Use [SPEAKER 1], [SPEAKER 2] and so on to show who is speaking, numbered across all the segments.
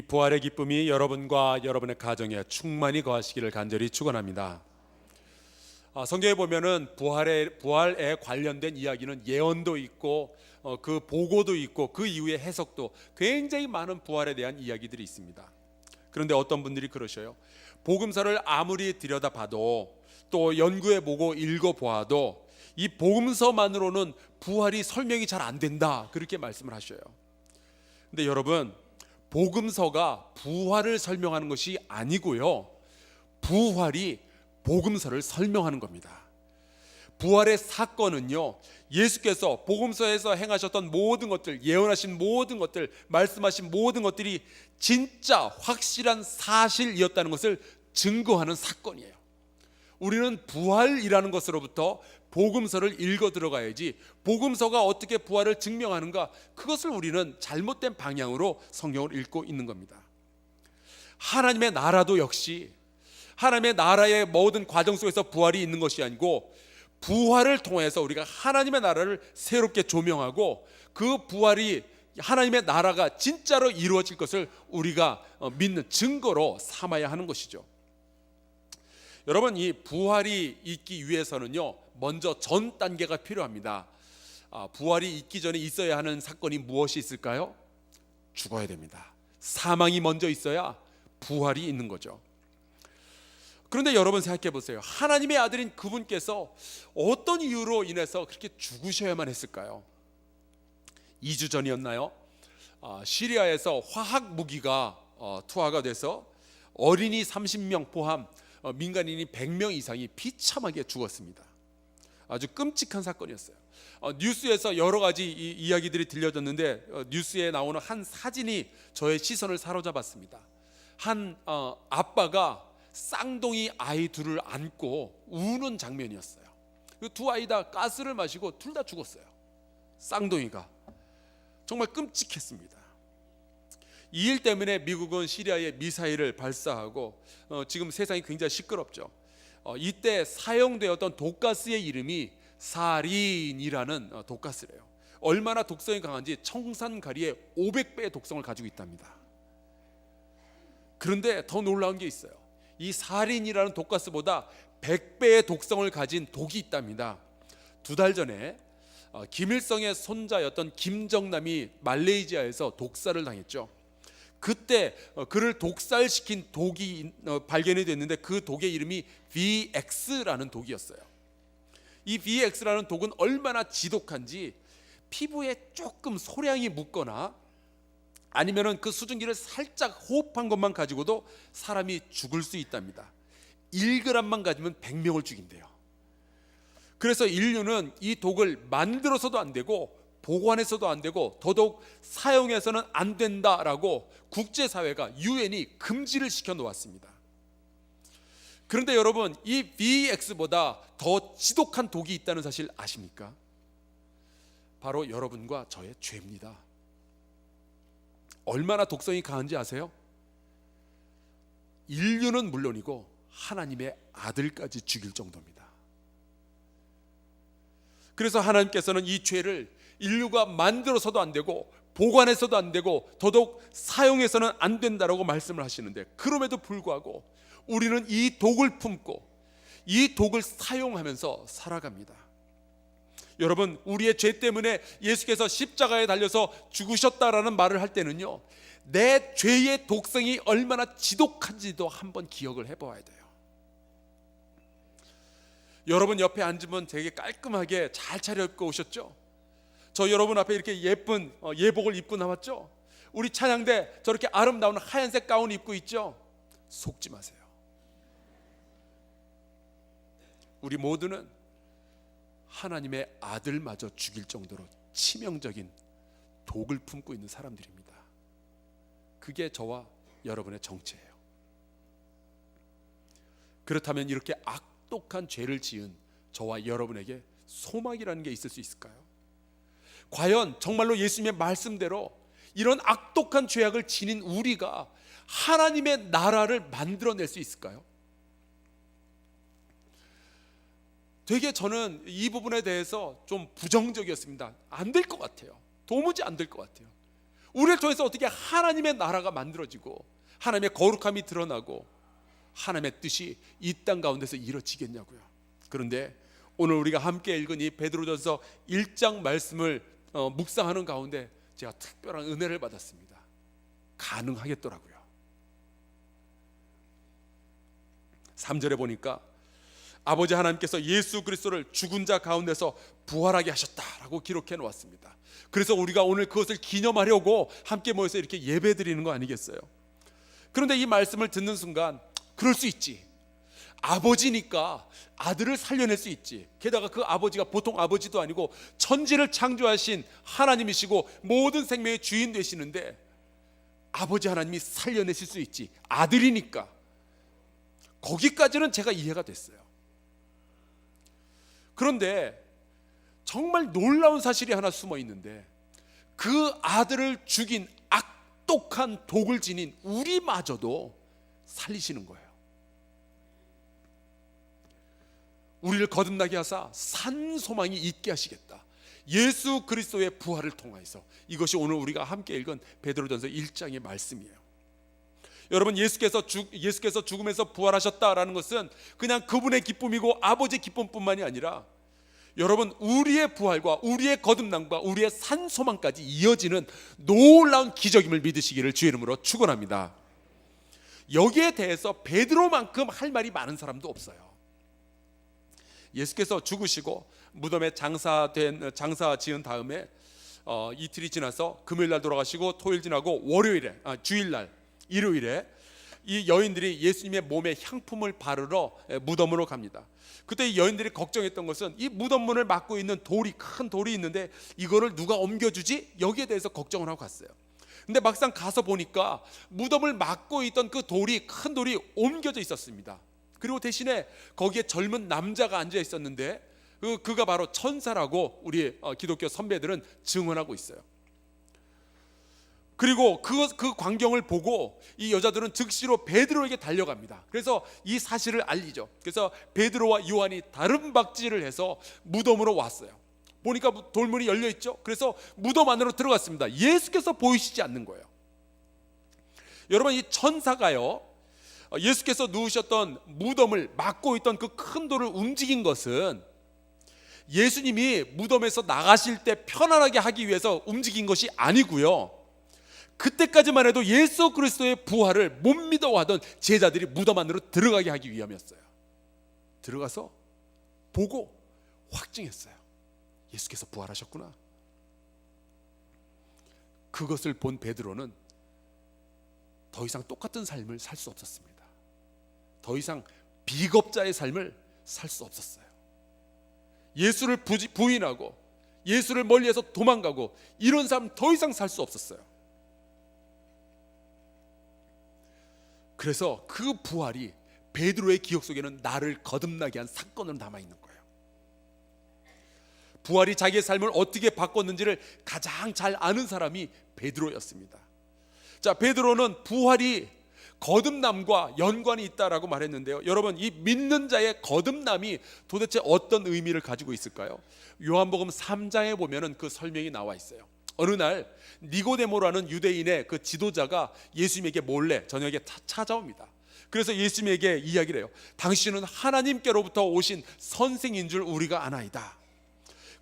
[SPEAKER 1] 이 부활의 기쁨이 여러분과 여러분의 가정에 충만히 거하시기를 간절히 축원합니다. 성경에 보면은 부활에 관련된 이야기는 예언도 있고 그 보고도 있고 그 이후의 해석도 굉장히 많은 부활에 대한 이야기들이 있습니다. 그런데 어떤 분들이 그러셔요. 복음서를 아무리 들여다봐도 또 연구해보고 읽어보아도 이 복음서만으로는 부활이 설명이 잘 안 된다, 그렇게 말씀을 하셔요. 근데 여러분, 복음서가 부활을 설명하는 것이 아니고요, 부활이 복음서를 설명하는 겁니다. 부활의 사건은요, 예수께서 복음서에서 행하셨던 모든 것들, 예언하신 모든 것들, 말씀하신 모든 것들이 진짜 확실한 사실이었다는 것을 증거하는 사건이에요. 우리는 부활이라는 것으로부터 복음서를 읽어 들어가야지, 복음서가 어떻게 부활을 증명하는가, 그것을 우리는 잘못된 방향으로 성경을 읽고 있는 겁니다. 하나님의 나라도 역시 하나님의 나라의 모든 과정 속에서 부활이 있는 것이 아니고, 부활을 통해서 우리가 하나님의 나라를 새롭게 조명하고 그 부활이 하나님의 나라가 진짜로 이루어질 것을 우리가 믿는 증거로 삼아야 하는 것이죠. 여러분, 이 부활이 있기 위해서는요, 먼저 전 단계가 필요합니다. 부활이 있기 전에 있어야 하는 사건이 무엇이 있을까요? 죽어야 됩니다. 사망이 먼저 있어야 부활이 있는 거죠. 그런데 여러분 생각해 보세요. 하나님의 아들인 그분께서 어떤 이유로 인해서 그렇게 죽으셔야만 했을까요? 2주 전이었나요? 시리아에서 화학 무기가 투하가 돼서 어린이 30명 포함 민간인이 100명 이상이 비참하게 죽었습니다. 아주 끔찍한 사건이었어요. 뉴스에서 여러 가지 이야기들이 들려졌는데 뉴스에 나오는 한 사진이 저의 시선을 사로잡았습니다. 한 아빠가 쌍둥이 아이 둘을 안고 우는 장면이었어요. 그 두 아이 다 가스를 마시고 둘 다 죽었어요. 쌍둥이가. 정말 끔찍했습니다. 이 일 때문에 미국은 시리아에 미사일을 발사하고 지금 세상이 굉장히 시끄럽죠. 이때 사용되었던 독가스의 이름이 사린이라는 독가스래요. 얼마나 독성이 강한지 청산가리의 500배의 독성을 가지고 있답니다. 그런데 더 놀라운 게 있어요. 이 사린이라는 독가스보다 100배의 독성을 가진 독이 있답니다. 2달 전에 김일성의 손자였던 김정남이 말레이시아에서 독살을 당했죠. 그때 그를 독살시킨 독이 발견이 됐는데 그 독의 이름이 VX라는 독이었어요. 이 VX라는 독은 얼마나 지독한지 피부에 조금 소량이 묻거나 아니면은 그 수증기를 살짝 호흡한 것만 가지고도 사람이 죽을 수 있답니다. 1g만 가지면 100명을 죽인대요. 그래서 인류는 이 독을 만들어서도 안 되고 보관해서도 안 되고 더더욱 사용해서는 안 된다라고 국제사회가 유엔이 금지를 시켜 놓았습니다. 그런데 여러분, 이 VX보다 더 지독한 독이 있다는 사실 아십니까? 바로 여러분과 저의 죄입니다. 얼마나 독성이 강한지 아세요? 인류는 물론이고 하나님의 아들까지 죽일 정도입니다. 그래서 하나님께서는 이 죄를 인류가 만들어서도 안 되고 보관해서도 안 되고 더더욱 사용해서는 안 된다라고 말씀을 하시는데, 그럼에도 불구하고 우리는 이 독을 품고 이 독을 사용하면서 살아갑니다. 여러분, 우리의 죄 때문에 예수께서 십자가에 달려서 죽으셨다라는 말을 할 때는요, 내 죄의 독성이 얼마나 지독한지도 한번 기억을 해봐야 돼요. 여러분 옆에 앉으면 되게 깔끔하게 잘 차려입고 오셨죠? 저 여러분 앞에 이렇게 예쁜 예복을 입고 나왔죠? 우리 찬양대 저렇게 아름다운 하얀색 가운 입고 있죠? 속지 마세요. 우리 모두는 하나님의 아들마저 죽일 정도로 치명적인 독을 품고 있는 사람들입니다. 그게 저와 여러분의 정체예요. 그렇다면 이렇게 악독한 죄를 지은 저와 여러분에게 소망이라는 게 있을 수 있을까요? 과연 정말로 예수님의 말씀대로 이런 악독한 죄악을 지닌 우리가 하나님의 나라를 만들어낼 수 있을까요? 되게 저는 이 부분에 대해서 좀 부정적이었습니다. 안 될 것 같아요. 도무지 안 될 것 같아요. 우리를 통해서 어떻게 하나님의 나라가 만들어지고 하나님의 거룩함이 드러나고 하나님의 뜻이 이 땅 가운데서 이루어지겠냐고요. 그런데 오늘 우리가 함께 읽은 이 베드로전서 1장 말씀을 묵상하는 가운데 제가 특별한 은혜를 받았습니다. 가능하겠더라고요. 3절에 보니까 아버지 하나님께서 예수 그리스도를 죽은 자 가운데서 부활하게 하셨다라고 기록해 놓았습니다. 그래서 우리가 오늘 그것을 기념하려고 함께 모여서 이렇게 예배 드리는 거 아니겠어요? 그런데 이 말씀을 듣는 순간 그럴 수 있지, 아버지니까 아들을 살려낼 수 있지. 게다가 그 아버지가 보통 아버지도 아니고 천지를 창조하신 하나님이시고 모든 생명의 주인 되시는데 아버지 하나님이 살려내실 수 있지, 아들이니까. 거기까지는 제가 이해가 됐어요. 그런데 정말 놀라운 사실이 하나 숨어 있는데 그 아들을 죽인 악독한 독을 지닌 우리마저도 살리시는 거예요. 우리를 거듭나게 하사 산 소망이 있게 하시겠다. 예수 그리스도의 부활을 통하여서. 이것이 오늘 우리가 함께 읽은 베드로전서 1장의 말씀이에요. 여러분, 예수께서 죽음에서 부활하셨다라는 것은 그냥 그분의 기쁨이고 아버지의 기쁨뿐만이 아니라 여러분, 우리의 부활과 우리의 거듭남과 우리의 산 소망까지 이어지는 놀라운 기적임을 믿으시기를 주의 이름으로 축원합니다. 여기에 대해서 베드로만큼 할 말이 많은 사람도 없어요. 예수께서 죽으시고 무덤에 장사 지은 다음에 이틀이 지나서 금요일날 돌아가시고 토요일 지나고 주일날 일요일에 이 여인들이 예수님의 몸에 향품을 바르러 무덤으로 갑니다. 그때 이 여인들이 걱정했던 것은 이 무덤 문을 막고 있는 큰 돌이 있는데 이거를 누가 옮겨주지? 여기에 대해서 걱정을 하고 갔어요. 근데 막상 가서 보니까 무덤을 막고 있던 그 큰 돌이 옮겨져 있었습니다. 그리고 대신에 거기에 젊은 남자가 앉아 있었는데 그가 바로 천사라고 우리 기독교 선배들은 증언하고 있어요. 그리고 그 광경을 보고 이 여자들은 즉시로 베드로에게 달려갑니다. 그래서 이 사실을 알리죠. 그래서 베드로와 요한이 다른 박질을 해서 무덤으로 왔어요. 보니까 돌문이 열려 있죠. 그래서 무덤 안으로 들어갔습니다. 예수께서 보이시지 않는 거예요. 여러분, 이 천사가요, 예수께서 누우셨던 무덤을 막고 있던 그 큰 돌을 움직인 것은 예수님이 무덤에서 나가실 때 편안하게 하기 위해서 움직인 것이 아니고요, 그때까지만 해도 예수 그리스도의 부활을 못 믿어하던 제자들이 무덤 안으로 들어가게 하기 위함이었어요. 들어가서 보고 확증했어요. 예수께서 부활하셨구나. 그것을 본 베드로는 더 이상 똑같은 삶을 살 수 없었습니다. 더 이상 비겁자의 삶을 살 수 없었어요. 예수를 부인하고 예수를 멀리해서 도망가고 이런 삶 더 이상 살 수 없었어요. 그래서 그 부활이 베드로의 기억 속에는 나를 거듭나게 한 사건으로 남아있는 거예요. 부활이 자기의 삶을 어떻게 바꿨는지를 가장 잘 아는 사람이 베드로였습니다. 자, 베드로는 부활이 거듭남과 연관이 있다라고 말했는데요, 여러분, 이 믿는 자의 거듭남이 도대체 어떤 의미를 가지고 있을까요? 요한복음 3장에 보면은 그 설명이 나와 있어요. 어느 날 니고데모라는 유대인의 그 지도자가 예수님에게 몰래 저녁에 찾아옵니다. 그래서 예수님에게 이야기를 해요. 당신은 하나님께로부터 오신 선생인 줄 우리가 아나이다.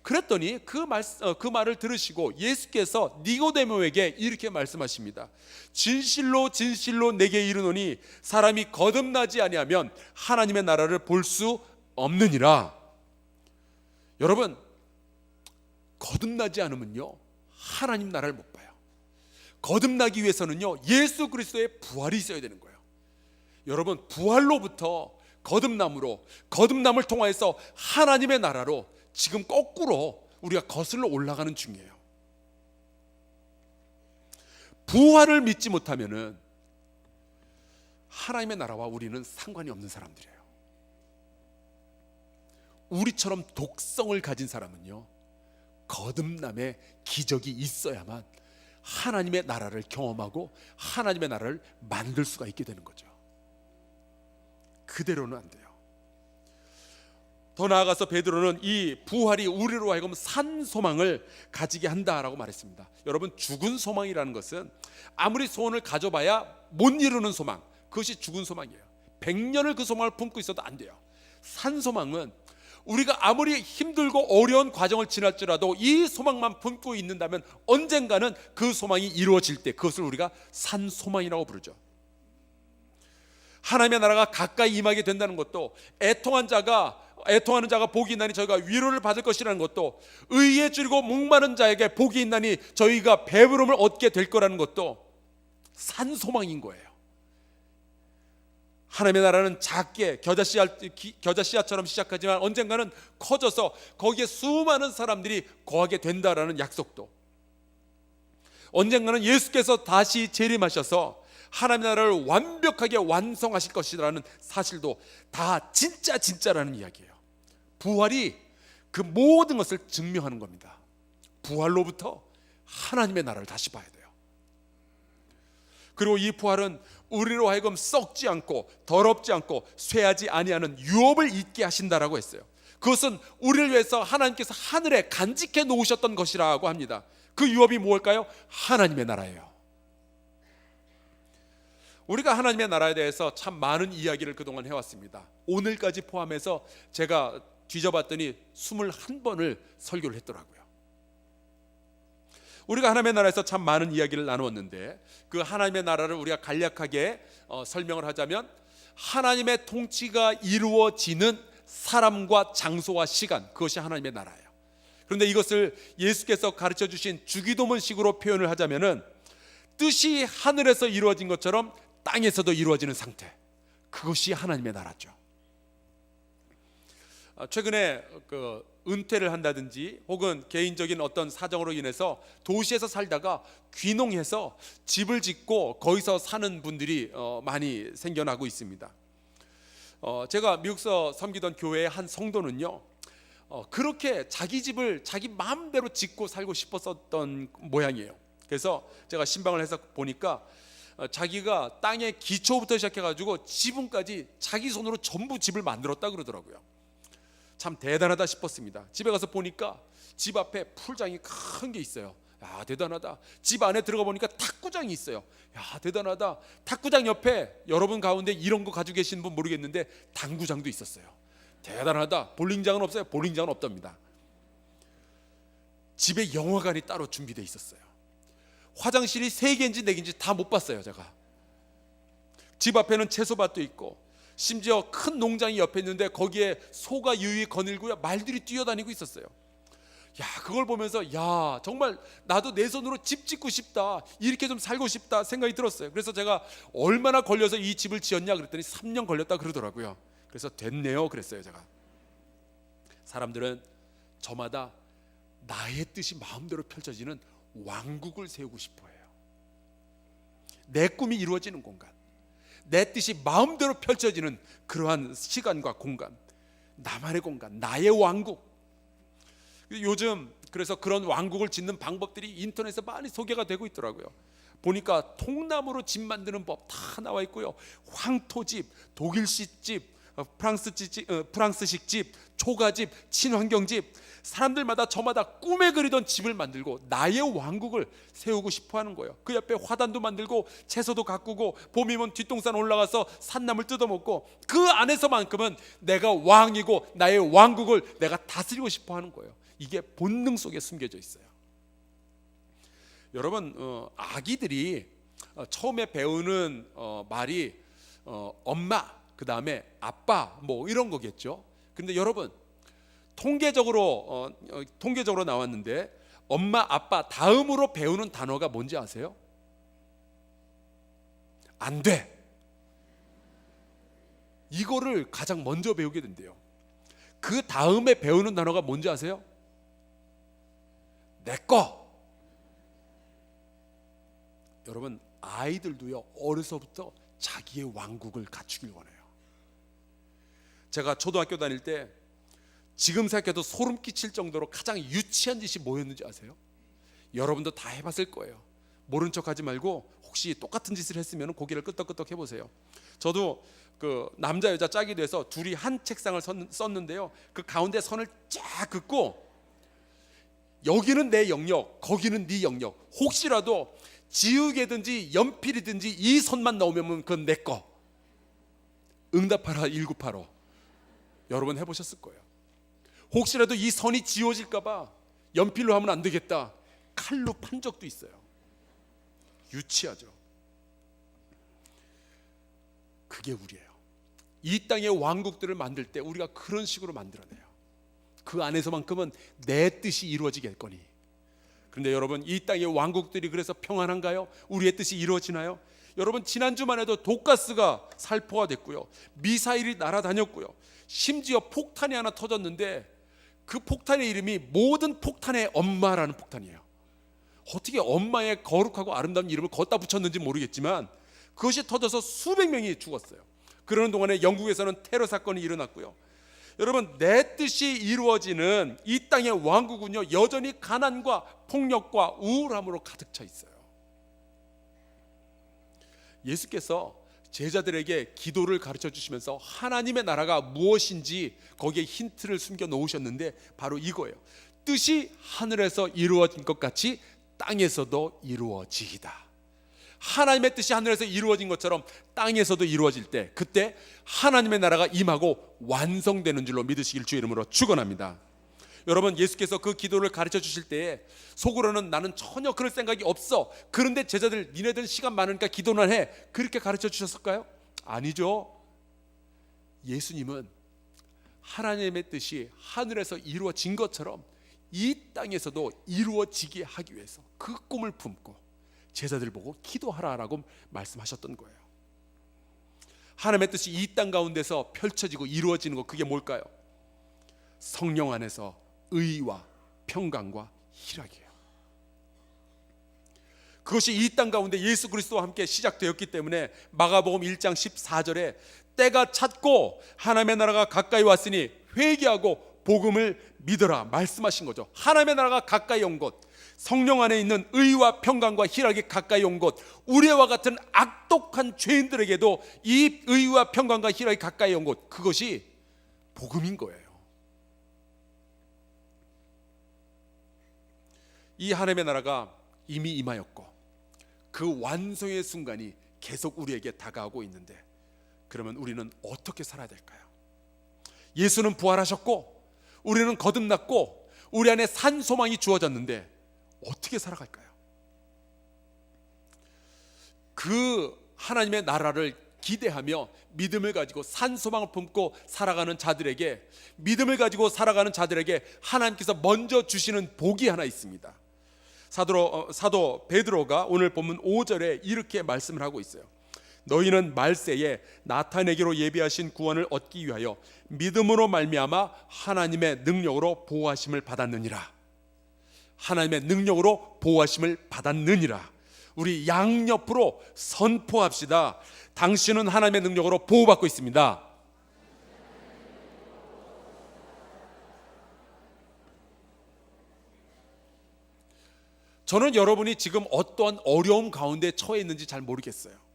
[SPEAKER 1] 그랬더니 그 말을 들으시고 예수께서 니고데모에게 이렇게 말씀하십니다. 진실로 진실로 내게 이르노니 사람이 거듭나지 아니하면 하나님의 나라를 볼 수 없느니라. 여러분, 거듭나지 않으면요, 하나님 나라를 못 봐요. 거듭나기 위해서는요, 예수 그리스도의 부활이 있어야 되는 거예요. 여러분, 부활로부터 거듭남을 통하여서 하나님의 나라로 지금 거꾸로 우리가 거슬러 올라가는 중이에요. 부활을 믿지 못하면은 하나님의 나라와 우리는 상관이 없는 사람들이에요. 우리처럼 독성을 가진 사람은요, 거듭남의 기적이 있어야만 하나님의 나라를 경험하고 하나님의 나라를 만들 수가 있게 되는 거죠. 그대로는 안 돼요. 더 나아가서 베드로는 이 부활이 우리로 하여금 산 소망을 가지게 한다라고 말했습니다. 여러분, 죽은 소망이라는 것은 아무리 소원을 가져봐야 못 이루는 소망, 그것이 죽은 소망이에요. 100년을 그 소망을 품고 있어도 안 돼요. 산 소망은 우리가 아무리 힘들고 어려운 과정을 지날지라도 이 소망만 품고 있는다면 언젠가는 그 소망이 이루어질 때 그것을 우리가 산 소망이라고 부르죠. 하나님의 나라가 가까이 임하게 된다는 것도, 애통하는 자가 복이 있나니 저희가 위로를 받을 것이라는 것도, 의에 줄이고 목마른 자에게 복이 있나니 저희가 배부름을 얻게 될 거라는 것도 산 소망인 거예요. 하나님의 나라는 작게 겨자 씨앗처럼 시작하지만 언젠가는 커져서 거기에 수많은 사람들이 거하게 된다라는 약속도, 언젠가는 예수께서 다시 재림하셔서 하나님의 나라를 완벽하게 완성하실 것이라는 사실도 다 진짜라는 이야기예요. 부활이 그 모든 것을 증명하는 겁니다. 부활로부터 하나님의 나라를 다시 봐야 돼요. 그리고 이 부활은 우리로 하여금 썩지 않고 더럽지 않고 쇠하지 아니하는 유업을 잊게 하신다라고 했어요. 그것은 우리를 위해서 하나님께서 하늘에 간직해 놓으셨던 것이라고 합니다. 그 유업이 무엇일까요? 하나님의 나라예요. 우리가 하나님의 나라에 대해서 참 많은 이야기를 그동안 해왔습니다. 오늘까지 포함해서 제가 뒤져봤더니 21번을 설교를 했더라고요. 우리가 하나님의 나라에서 참 많은 이야기를 나누었는데, 그 하나님의 나라를 우리가 간략하게 설명을 하자면, 하나님의 통치가 이루어지는 사람과 장소와 시간, 그것이 하나님의 나라예요. 그런데 이것을 예수께서 가르쳐 주신 주기도문식으로 표현을 하자면은, 뜻이 하늘에서 이루어진 것처럼 땅에서도 이루어지는 상태, 그것이 하나님의 나라죠. 최근에 은퇴를 한다든지 혹은 개인적인 어떤 사정으로 인해서 도시에서 살다가 귀농해서 집을 짓고 거기서 사는 분들이 많이 생겨나고 있습니다. 제가 미국서 섬기던 교회의 한 성도는요, 그렇게 자기 집을 자기 마음대로 짓고 살고 싶었었던 모양이에요. 그래서 제가 신방을 해서 보니까 자기가 땅의 기초부터 시작해가지고 지붕까지 자기 손으로 전부 집을 만들었다 그러더라고요. 참 대단하다 싶었습니다. 집에 가서 보니까 집 앞에 풀장이 큰 게 있어요. 야, 대단하다. 집 안에 들어가 보니까 탁구장이 있어요. 야, 대단하다. 탁구장 옆에 여러분 가운데 이런 거 가지고 계신 분 모르겠는데 당구장도 있었어요. 대단하다. 볼링장은 없어요? 볼링장은 없답니다. 집에 영화관이 따로 준비되어 있었어요. 화장실이 3개인지 4개인지 다 못 봤어요, 제가. 집 앞에는 채소밭도 있고, 심지어 큰 농장이 옆에 있는데 거기에 소가 유유히 거닐고요, 말들이 뛰어다니고 있었어요. 야, 그걸 보면서 야, 정말 나도 내 손으로 집 짓고 싶다, 이렇게 좀 살고 싶다 생각이 들었어요. 그래서 제가 얼마나 걸려서 이 집을 지었냐 그랬더니 3년 걸렸다 그러더라고요. 그래서 됐네요 그랬어요. 제가, 사람들은 저마다 나의 뜻이 마음대로 펼쳐지는 왕국을 세우고 싶어 해요. 내 꿈이 이루어지는 공간, 내 뜻이 마음대로 펼쳐지는 그러한 시간과 공간, 나만의 공간, 나의 왕국. 요즘 그래서 그런 왕국을 짓는 방법들이 인터넷에 많이 소개가 되고 있더라고요. 보니까 통나무로 집 만드는 법 다 나와 있고요, 황토집, 독일식 집, 프랑스식 집, 초가집, 친환경집, 사람들마다 저마다 꿈에 그리던 집을 만들고 나의 왕국을 세우고 싶어하는 거예요. 그 옆에 화단도 만들고 채소도 가꾸고 봄이면 뒷동산 올라가서 산나물 뜯어먹고 그 안에서만큼은 내가 왕이고 나의 왕국을 내가 다스리고 싶어하는 거예요. 이게 본능 속에 숨겨져 있어요. 여러분, 아기들이 처음에 배우는 말이 엄마, 그 다음에 아빠, 뭐 이런 거겠죠. 근데 여러분, 통계적으로 나왔는데 엄마, 아빠 다음으로 배우는 단어가 뭔지 아세요? 안 돼. 이거를 가장 먼저 배우게 된대요. 그 다음에 배우는 단어가 뭔지 아세요? 내 거. 여러분, 아이들도요, 어려서부터 자기의 왕국을 갖추길 원해요. 제가 초등학교 다닐 때 지금 생각해도 소름 끼칠 정도로 가장 유치한 짓이 뭐였는지 아세요? 여러분도 다 해봤을 거예요. 모른 척하지 말고 혹시 똑같은 짓을 했으면 고개를 끄덕끄덕 해보세요. 저도 그 남자 여자 짝이 돼서 둘이 한 책상을 썼는데요, 그 가운데 선을 쫙 긋고 여기는 내 영역, 거기는 네 영역, 혹시라도 지우개든지 연필이든지 이 선만 넣으면 그건 내 거. 응답하라 1985. 여러분 해보셨을 거예요. 혹시라도 이 선이 지워질까 봐 연필로 하면 안 되겠다, 칼로 판 적도 있어요. 유치하죠. 그게 우리예요. 이 땅의 왕국들을 만들 때 우리가 그런 식으로 만들어내요. 그 안에서만큼은 내 뜻이 이루어지겠거니. 그런데 여러분, 이 땅의 왕국들이 그래서 평안한가요? 우리의 뜻이 이루어지나요? 여러분, 지난주만 해도 독가스가 살포가 됐고요, 미사일이 날아다녔고요, 심지어 폭탄이 하나 터졌는데 그 폭탄의 이름이 모든 폭탄의 엄마라는 폭탄이에요. 어떻게 엄마의 거룩하고 아름다운 이름을 걷다 붙였는지 모르겠지만 그것이 터져서 수백 명이 죽었어요. 그러는 동안에 영국에서는 테러 사건이 일어났고요. 여러분, 내 뜻이 이루어지는 이 땅의 왕국은요, 여전히 가난과 폭력과 우울함으로 가득 차 있어요. 예수께서 제자들에게 기도를 가르쳐 주시면서 하나님의 나라가 무엇인지 거기에 힌트를 숨겨 놓으셨는데 바로 이거예요. 뜻이 하늘에서 이루어진 것 같이 땅에서도 이루어지이다. 하나님의 뜻이 하늘에서 이루어진 것처럼 땅에서도 이루어질 때, 그때 하나님의 나라가 임하고 완성되는 줄로 믿으시길 주의 이름으로 축원합니다. 여러분, 예수께서 그 기도를 가르쳐 주실 때에 속으로는 나는 전혀 그럴 생각이 없어, 그런데 제자들 니네들 시간 많으니까 기도는 해, 그렇게 가르쳐 주셨을까요? 아니죠. 예수님은 하나님의 뜻이 하늘에서 이루어진 것처럼 이 땅에서도 이루어지게 하기 위해서 그 꿈을 품고 제자들 보고 기도하라라고 말씀하셨던 거예요. 하나님의 뜻이 이 땅 가운데서 펼쳐지고 이루어지는 것, 그게 뭘까요? 성령 안에서 의와 평강과 희락이에요. 그것이 이 땅 가운데 예수 그리스도와 함께 시작되었기 때문에 마가복음 1장 14절에 때가 찼고 하나님의 나라가 가까이 왔으니 회개하고 복음을 믿어라 말씀하신 거죠. 하나님의 나라가 가까이 온 곳, 성령 안에 있는 의와 평강과 희락이 가까이 온 곳, 우리와 같은 악독한 죄인들에게도 이 의와 평강과 희락이 가까이 온 곳, 그것이 복음인 거예요. 이 하나님의 나라가 이미 임하였고 그 완성의 순간이 계속 우리에게 다가오고 있는데, 그러면 우리는 어떻게 살아야 될까요? 예수는 부활하셨고 우리는 거듭났고 우리 안에 산 소망이 주어졌는데 어떻게 살아갈까요? 그 하나님의 나라를 기대하며 믿음을 가지고 산 소망을 품고 살아가는 자들에게, 믿음을 가지고 살아가는 자들에게 하나님께서 먼저 주시는 복이 하나 있습니다. 사도 베드로가 오늘 본문 5절에 이렇게 말씀을 하고 있어요. 너희는 말세에 나타내기로 예비하신 구원을 얻기 위하여 믿음으로 말미암아 하나님의 능력으로 보호하심을 받았느니라. 하나님의 능력으로 보호하심을 받았느니라. 우리 양옆으로 선포합시다. 당신은 하나님의 능력으로 보호받고 있습니다. 저는 여러분이 지금 어떠한 어려움 가운데 처해 있는지 잘 모르겠어요.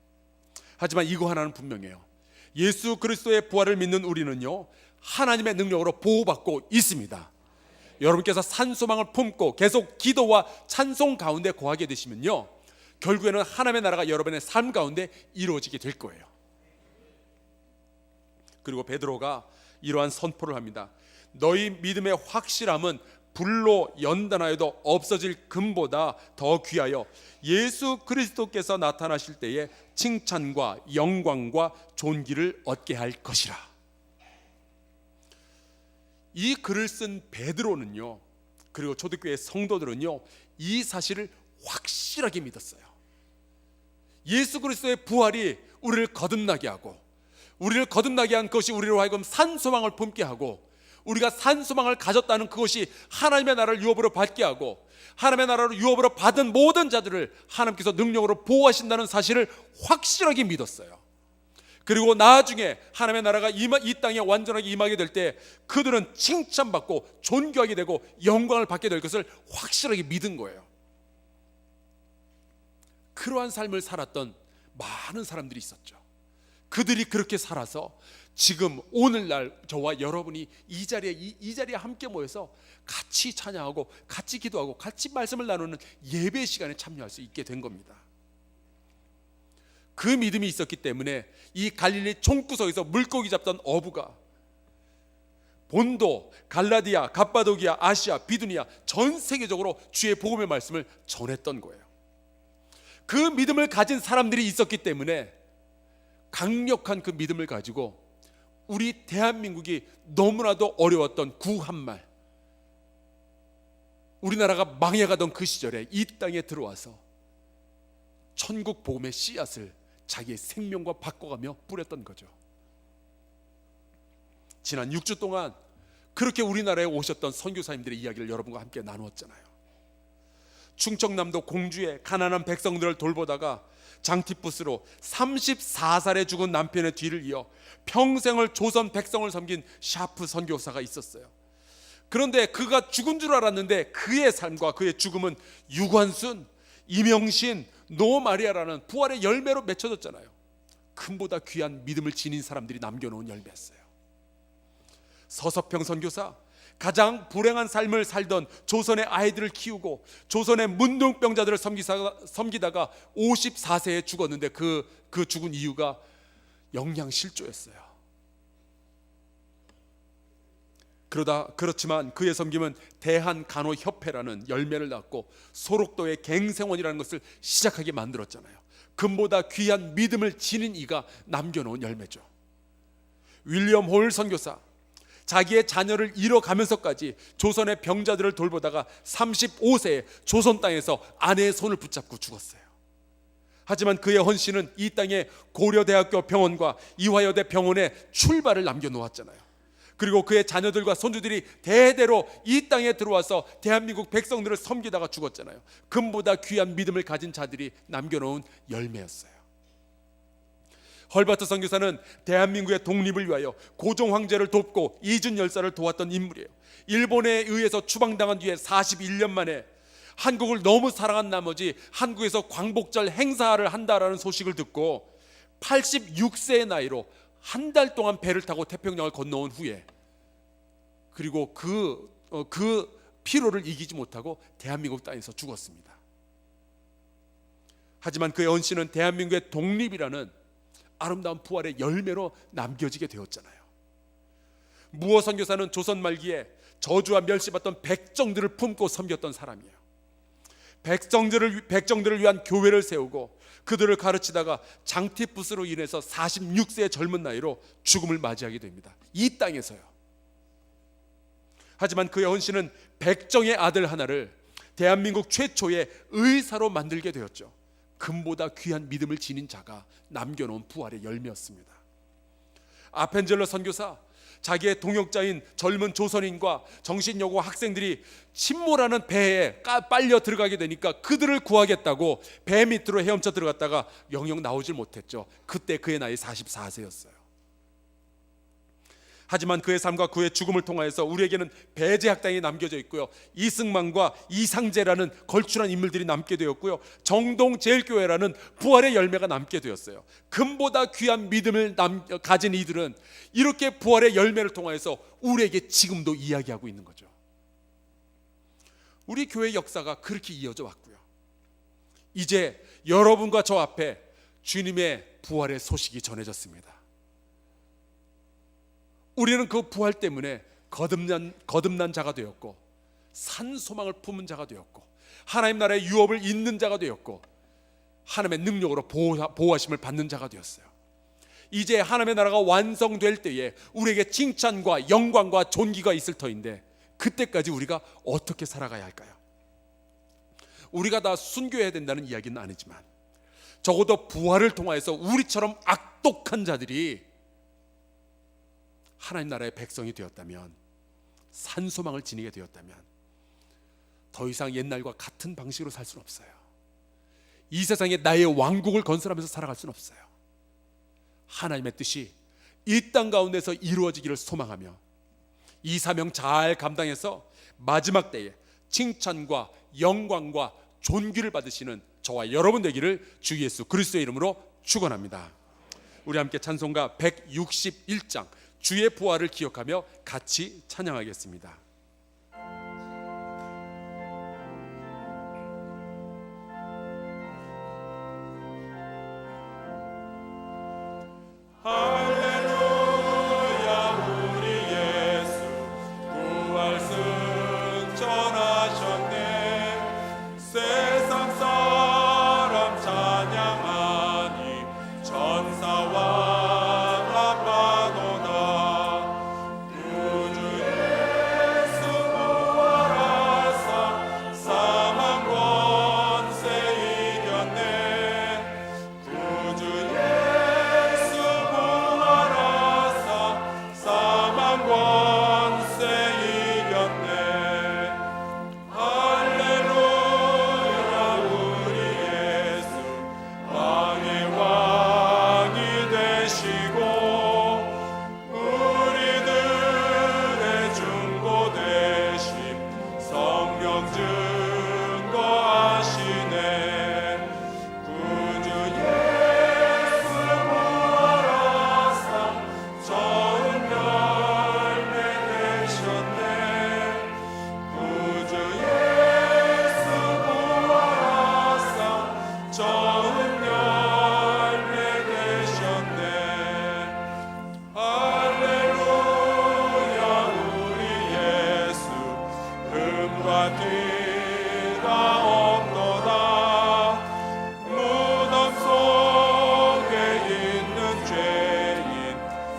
[SPEAKER 1] 하지만 이거 하나는 분명해요. 예수 그리스도의 부활을 믿는 우리는요, 하나님의 능력으로 보호받고 있습니다. 여러분께서 산소망을 품고 계속 기도와 찬송 가운데 거하게 되시면요, 결국에는 하나님의 나라가 여러분의 삶 가운데 이루어지게 될 거예요. 그리고 베드로가 이러한 선포를 합니다. 너희 믿음의 확실함은 불로 연단하여도 없어질 금보다 더 귀하여 예수 그리스도께서 나타나실 때에 칭찬과 영광과 존귀를 얻게 할 것이라. 이 글을 쓴 베드로는요, 그리고 초대교회 성도들은요, 이 사실을 확실하게 믿었어요. 예수 그리스도의 부활이 우리를 거듭나게 하고, 우리를 거듭나게 한 것이 우리로 하여금 산소망을 품게 하고, 우리가 산소망을 가졌다는 그것이 하나님의 나라를 유업으로 받게 하고, 하나님의 나라를 유업으로 받은 모든 자들을 하나님께서 능력으로 보호하신다는 사실을 확실하게 믿었어요. 그리고 나중에 하나님의 나라가 이 땅에 완전하게 임하게 될 때 그들은 칭찬받고 존귀하게 되고 영광을 받게 될 것을 확실하게 믿은 거예요. 그러한 삶을 살았던 많은 사람들이 있었죠. 그들이 그렇게 살아서 지금 오늘날 저와 여러분이 이 자리에 함께 모여서 같이 찬양하고 같이 기도하고 같이 말씀을 나누는 예배 시간에 참여할 수 있게 된 겁니다. 그 믿음이 있었기 때문에 이 갈릴리 총구석에서 물고기 잡던 어부가 본도, 갈라디아, 갑바도기아, 아시아, 비두니아 전 세계적으로 주의 복음의 말씀을 전했던 거예요. 그 믿음을 가진 사람들이 있었기 때문에 강력한 그 믿음을 가지고 우리 대한민국이 너무나도 어려웠던 구한말, 우리나라가 망해가던 그 시절에 이 땅에 들어와서 천국 복음의 씨앗을 자기의 생명과 바꿔가며 뿌렸던 거죠. 지난 6주 동안 그렇게 우리나라에 오셨던 선교사님들의 이야기를 여러분과 함께 나누었잖아요. 충청남도 공주의 가난한 백성들을 돌보다가 장티푸스로 34살에 죽은 남편의 뒤를 이어 평생을 조선 백성을 섬긴 샤프 선교사가 있었어요. 그런데 그가 죽은 줄 알았는데 그의 삶과 그의 죽음은 유관순, 이명신, 노마리아라는 부활의 열매로 맺혀졌잖아요. 금보다 귀한 믿음을 지닌 사람들이 남겨놓은 열매였어요. 서서평 선교사, 가장 불행한 삶을 살던 조선의 아이들을 키우고 조선의 문둥병자들을 섬기다가 54세에 죽었는데 그 죽은 이유가 영양실조였어요. 그렇지만 그의 섬김은 대한간호협회라는 열매를 낳고 소록도의 갱생원이라는 것을 시작하게 만들었잖아요. 금보다 귀한 믿음을 지닌 이가 남겨놓은 열매죠. 윌리엄 홀 선교사, 자기의 자녀를 잃어가면서까지 조선의 병자들을 돌보다가 35세에 조선 땅에서 아내의 손을 붙잡고 죽었어요. 하지만 그의 헌신은 이 땅에 고려대학교 병원과 이화여대 병원의 출발을 남겨놓았잖아요. 그리고 그의 자녀들과 손주들이 대대로 이 땅에 들어와서 대한민국 백성들을 섬기다가 죽었잖아요. 금보다 귀한 믿음을 가진 자들이 남겨놓은 열매였어요. 헐버트 선교사는 대한민국의 독립을 위하여 고종 황제를 돕고 이준 열사를 도왔던 인물이에요. 일본에 의해서 추방당한 뒤에 41년 만에 한국을 너무 사랑한 나머지 한국에서 광복절 행사를 한다라는 소식을 듣고 86세의 나이로 한 달 동안 배를 타고 태평양을 건너온 후에 그리고 그 피로를 이기지 못하고 대한민국 땅에서 죽었습니다. 하지만 그의 헌신은 대한민국의 독립이라는 아름다운 부활의 열매로 남겨지게 되었잖아요. 무어 선교사는 조선 말기에 저주와 멸시받던 백정들을 품고 섬겼던 사람이에요. 백정들을 위한 교회를 세우고 그들을 가르치다가 장티푸스로 인해서 46세의 젊은 나이로 죽음을 맞이하게 됩니다. 이 땅에서요. 하지만 그의 헌신은 백정의 아들 하나를 대한민국 최초의 의사로 만들게 되었죠. 금보다 귀한 믿음을 지닌 자가 남겨놓은 부활의 열매였습니다. 아펜젤러 선교사, 자기의 동역자인 젊은 조선인과 정신여고 학생들이 침몰하는 배에 빨려 들어가게 되니까 그들을 구하겠다고 배 밑으로 헤엄쳐 들어갔다가 영영 나오질 못했죠. 그때 그의 나이 44세였어요. 하지만 그의 삶과 그의 죽음을 통하여서 우리에게는 배제학당이 남겨져 있고요, 이승만과 이상재라는 걸출한 인물들이 남게 되었고요, 정동제일교회라는 부활의 열매가 남게 되었어요. 금보다 귀한 믿음을 가진 이들은 이렇게 부활의 열매를 통하여서 우리에게 지금도 이야기하고 있는 거죠. 우리 교회 역사가 그렇게 이어져 왔고요, 이제 여러분과 저 앞에 주님의 부활의 소식이 전해졌습니다. 우리는 그 부활 때문에 거듭난 자가 되었고 산 소망을 품은 자가 되었고 하나님 나라의 유업을 잇는 자가 되었고 하나님의 능력으로 보호하심을 받는 자가 되었어요. 이제 하나님의 나라가 완성될 때에 우리에게 칭찬과 영광과 존귀가 있을 터인데 그때까지 우리가 어떻게 살아가야 할까요? 우리가 다 순교해야 된다는 이야기는 아니지만 적어도 부활을 통하여서 우리처럼 악독한 자들이 하나님 나라의 백성이 되었다면, 산소망을 지니게 되었다면 더 이상 옛날과 같은 방식으로 살 수는 없어요. 이 세상에 나의 왕국을 건설하면서 살아갈 수는 없어요. 하나님의 뜻이 이 땅 가운데서 이루어지기를 소망하며 이 사명 잘 감당해서 마지막 때에 칭찬과 영광과 존귀를 받으시는 저와 여러분 되기를 주 예수 그리스도의 이름으로 축원합니다. 우리 함께 찬송가 161장 주의 부활을 기억하며 같이 찬양하겠습니다.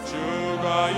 [SPEAKER 2] 주가